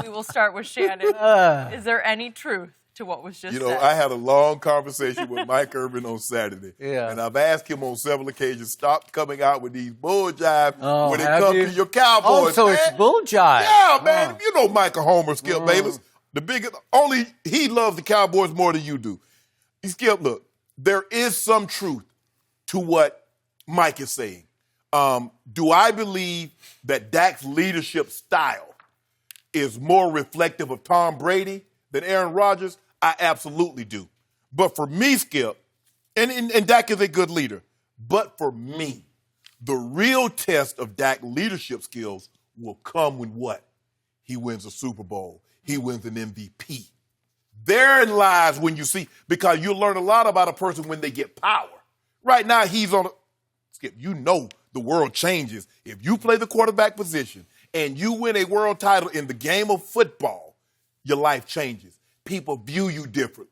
We will start with Shannon. Is there any truth to what was just said? I had a long conversation with Mike Irvin on Saturday. Yeah. And I've asked him on several occasions, stop coming out with these bull jive when it have comes you? to your Cowboys. Oh, so man. it's bull jive. Yeah, man. You know Michael Homer, Skip Bayless. He loves the Cowboys more than you do. Skip, look, there is some truth to what Mike is saying. Do I believe that Dak's leadership style is more reflective of Tom Brady than Aaron Rodgers? I absolutely do. But for me, Skip, and Dak is a good leader, but for me, the real test of Dak's leadership skills will come when what? He wins a Super Bowl. He wins an MVP. Therein lies when you see, because you learn a lot about a person when they get power. Right now, Skip, the world changes. If you play the quarterback position and you win a world title in the game of football, your life changes. People view you different.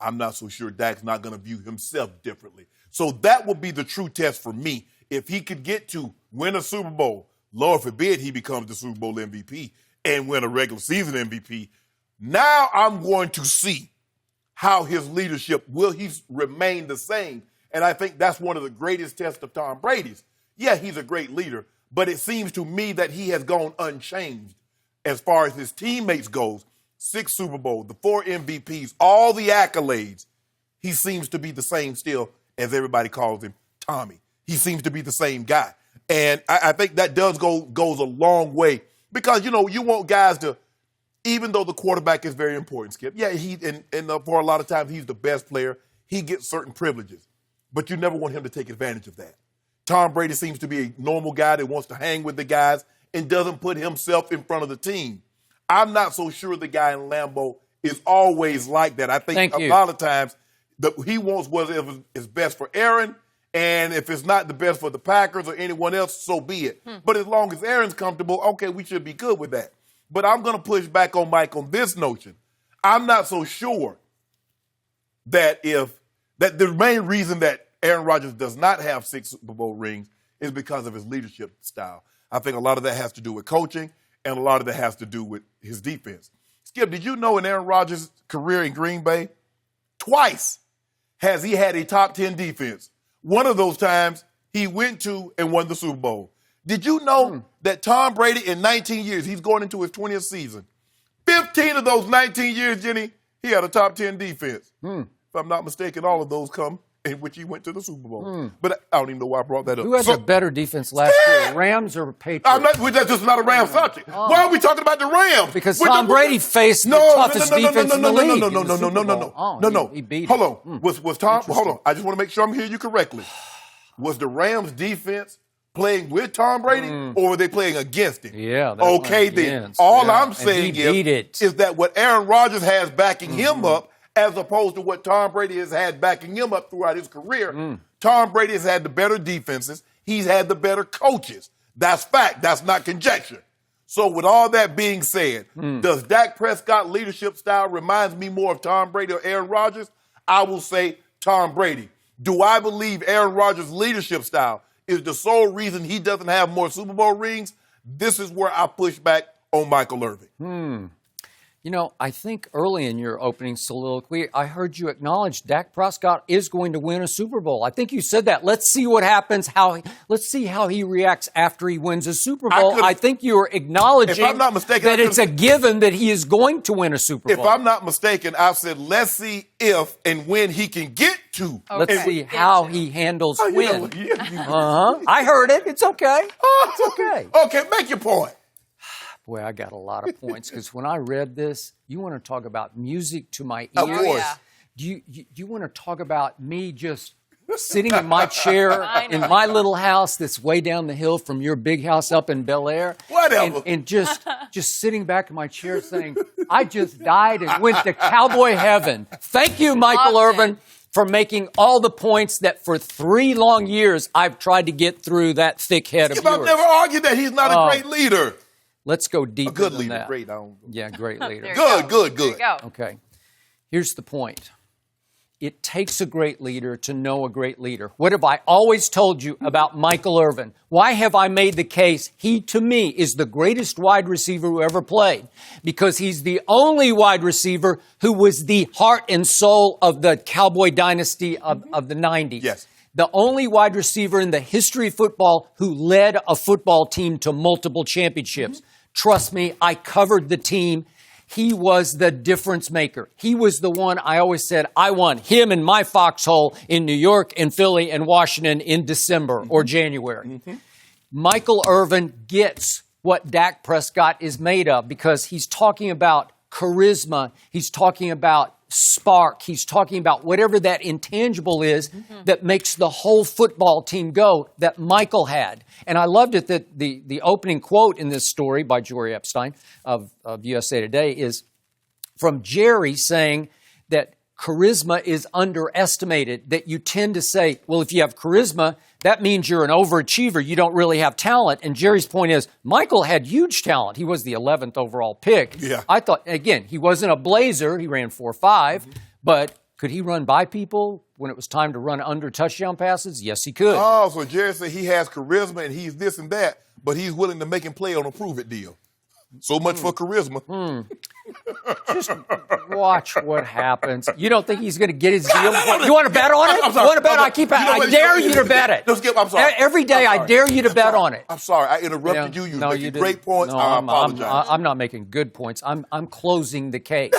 I'm not so sure Dak's not going to view himself differently. So that will be the true test for me. If he could get to win a Super Bowl, Lord forbid he becomes the Super Bowl MVP and win a regular season MVP, now I'm going to see how his leadership, will he remain the same? And I think that's one of the greatest tests of Tom Brady's. Yeah, he's a great leader, but it seems to me that he has gone unchanged as far as his teammates goes. 6 Super Bowls, the 4 MVPs, all the accolades. He seems to be the same still, as everybody calls him, Tommy. He seems to be the same guy. And I think that goes a long way because, you want guys to, even though the quarterback is very important, Skip, yeah, for a lot of times he's the best player. He gets certain privileges, but you never want him to take advantage of that. Tom Brady seems to be a normal guy that wants to hang with the guys and doesn't put himself in front of the team. I'm not so sure the guy in Lambeau is always like that. I think a lot of times he wants what is best for Aaron, and if it's not the best for the Packers or anyone else, so be it. But as long as Aaron's comfortable, okay, we should be good with that. But I'm going to push back on Mike on this notion. I'm not so sure that the main reason that Aaron Rodgers does not have 6 Super Bowl rings is because of his leadership style. I think a lot of that has to do with coaching, and a lot of that has to do with his defense. Skip, did you know in Aaron Rodgers' career in Green Bay, twice has he had a top 10 defense? One of those times he went to and won the Super Bowl. Did you know that Tom Brady in 19 years, he's going into his 20th season, 15 of those 19 years, Jenny, he had a top 10 defense. If I'm not mistaken, all of those come in which he went to the Super Bowl. But I don't even know why I brought that up. Who has a better defense last year, Rams or Patriots? That's just not a Rams subject. Why are we talking about the Rams? Because Tom Brady faced the toughest defense in the league. No. He beat Hold on. Was Tom? Hold on. I just want to make sure I'm hearing you correctly. Was the Rams defense playing with Tom Brady, or were they playing against him? Yeah. Okay, then. All I'm saying is that what Aaron Rodgers has backing him up, as opposed to what Tom Brady has had backing him up throughout his career, Tom Brady has had the better defenses. He's had the better coaches. That's fact. That's not conjecture. So with all that being said, does Dak Prescott leadership style reminds me more of Tom Brady or Aaron Rodgers? I will say Tom Brady. Do I believe Aaron Rodgers' leadership style is the sole reason he doesn't have more Super Bowl rings? This is where I push back on Michael Irvin. I think early in your opening soliloquy, I heard you acknowledge Dak Prescott is going to win a Super Bowl. I think you said that. Let's see what happens. Let's see how he reacts after he wins a Super Bowl. I think you are acknowledging if I'm not mistaken, that it's a given that he is going to win a Super Bowl. If I'm not mistaken, I said let's see if and when he can get to. Let's see how he handles win. I heard it. It's okay. It's okay. Okay, make your point. Boy, I got a lot of points because when I read this, you want to talk about music to my ears. Of course. Yeah. Do you want to talk about me just sitting in my chair in my little house that's way down the hill from your big house up in Bel Air? Whatever. And just sitting back in my chair saying, I just died and went to cowboy heaven. Thank you, Michael Irvin, for making all the points that for 3 long years I've tried to get through that thick head of yours. I've never argued that he's not a great leader. Let's go deeper A good than leader, that. great. Yeah, great leader. Good. There you go. Okay. Here's the point. It takes a great leader to know a great leader. What have I always told you about Michael Irvin? Why have I made the case he, to me, is the greatest wide receiver who ever played? Because he's the only wide receiver who was the heart and soul of the Cowboy dynasty of the 90s. Yes. The only wide receiver in the history of football who led a football team to multiple championships. Trust me, I covered the team. He was the difference maker. He was the one I always said, I want him in my foxhole in New York and Philly and Washington in December or January. Michael Irvin gets what Dak Prescott is made of because he's talking about charisma. He's talking about spark. He's talking about whatever that intangible is that makes the whole football team go that Michael had. And I loved it that the opening quote in this story by Jory Epstein of USA Today is from Jerry saying that charisma is underestimated, that you tend to say, well, if you have charisma, that means you're an overachiever. You don't really have talent. And Jerry's point is, Michael had huge talent. He was the 11th overall pick. Yeah. I thought, again, he wasn't a blazer. He ran 4.5. But could he run by people when it was time to run under touchdown passes? Yes, he could. Oh, so Jerry said he has charisma and he's this and that, but he's willing to make him play on a prove-it deal. So much for charisma. Just watch what happens. You don't think he's going to get his deal? You want to bet on it? You want to bet? I dare you to bet it. I'm sorry. Every day I dare you to bet on it. I'm sorry. I interrupted you. You were making great points. No, I apologize. I'm not making good points. I'm closing the case.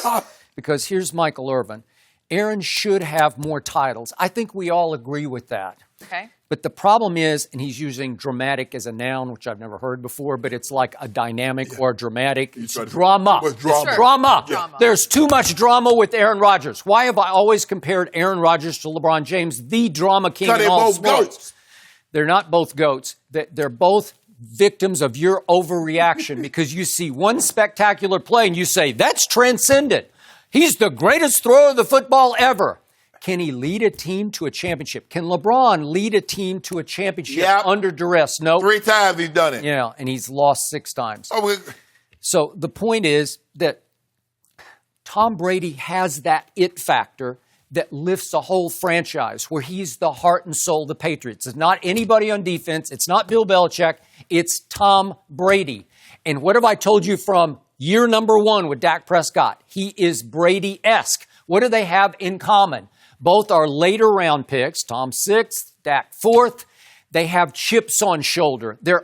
Because here's Michael Irvin. Aaron should have more titles. I think we all agree with that. Okay. But the problem is, and he's using dramatic as a noun, which I've never heard before, but it's like a dynamic or dramatic. It's drama. It's drama. It's drama. Yeah. There's too much drama with Aaron Rodgers. Why have I always compared Aaron Rodgers to LeBron James, the drama king in all sports? Goats. They're not both goats. They're both victims of your overreaction because you see one spectacular play and you say, that's transcendent. He's the greatest thrower of the football ever. Can he lead a team to a championship? Can LeBron lead a team to a championship under duress? No. 3 times he's done it. Yeah, and he's lost 6 times. Oh, So the point is that Tom Brady has that it factor that lifts a whole franchise where he's the heart and soul of the Patriots. It's not anybody on defense. It's not Bill Belichick. It's Tom Brady. And what have I told you from year number 1 with Dak Prescott? He is Brady-esque. What do they have in common? Both are later round picks, Tom 6th, Dak 4th. They have chips on shoulder. They're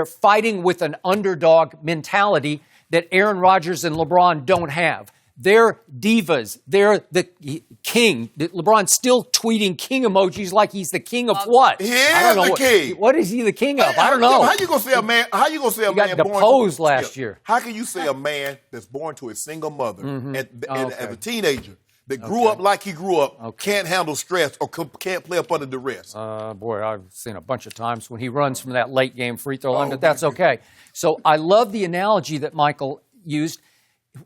fighting with an underdog mentality that Aaron Rodgers and LeBron don't have. They're divas. They're the king. LeBron's still tweeting king emojis like he's the king of what? He is the king. What is he the king of? I don't know. How you gonna say a man? How you gonna say a man got deposed last year? How can you say a man that's born to a single mother and as a teenager that grew up like he grew up can't handle stress or can't play up under duress? Boy, I've seen a bunch of times when he runs from that late game free throw line, but that's okay. So I love the analogy that Michael used.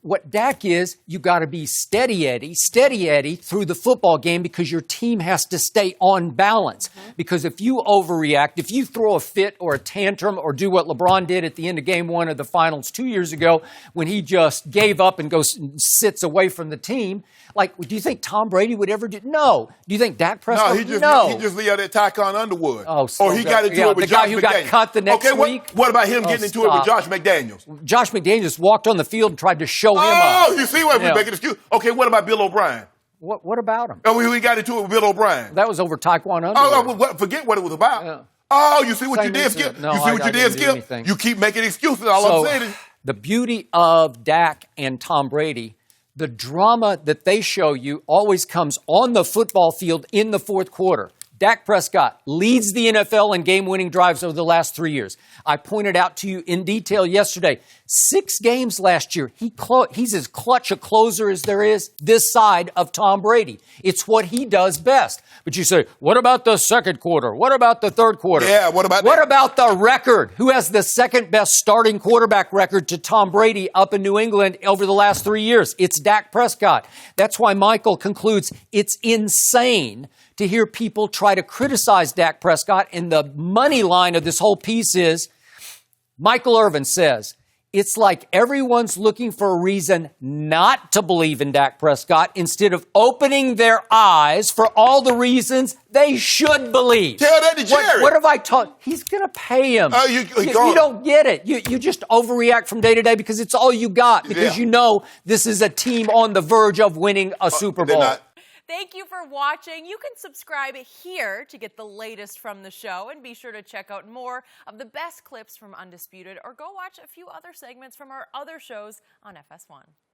What Dak is, you got to be steady Eddie through the football game because your team has to stay on balance. Because if you overreact, if you throw a fit or a tantrum or do what LeBron did at the end of game 1 of the finals 2 years ago when he just gave up and goes and sits away from the team, like, do you think Tom Brady would ever do? No. Do you think Dak Prescott? No, he just leave out that Tyconn Underwood. Oh, so or he got into it with Josh McDaniels. The guy who got cut the next week. What about him getting into it with Josh McDaniels? Josh McDaniels walked on the field and tried to show him up. Oh, you see what we're making an excuse. Okay, what about Bill O'Brien? What about him? Oh, we got into it with Bill O'Brien. That was over Taekwondo. Forget what it was about. Yeah. Oh, you see what you did, Skip? No, you see what you did, Skip? You keep making excuses. All I'm saying is the beauty of Dak and Tom Brady, the drama that they show you always comes on the football field in the fourth quarter. Dak Prescott leads the NFL in game-winning drives over the last 3 years. I pointed out to you in detail yesterday, 6 games last year. He's as clutch a closer as there is this side of Tom Brady. It's what he does best. But you say, what about the second quarter? What about the third quarter? Yeah, what about the record? Who has the second best starting quarterback record to Tom Brady up in New England over the last 3 years? It's Dak Prescott. That's why Michael concludes it's insane to hear people try to criticize Dak Prescott. And the money line of this whole piece is, Michael Irvin says, It's like everyone's looking for a reason not to believe in Dak Prescott instead of opening their eyes for all the reasons they should believe. Tell that to Jerry. What have I taught? He's going to pay him. Oh, you don't get it. You just overreact from day to day because it's all you got, because you know this is a team on the verge of winning a Super Bowl. Thank you for watching. You can subscribe here to get the latest from the show, and be sure to check out more of the best clips from Undisputed, or go watch a few other segments from our other shows on FS1.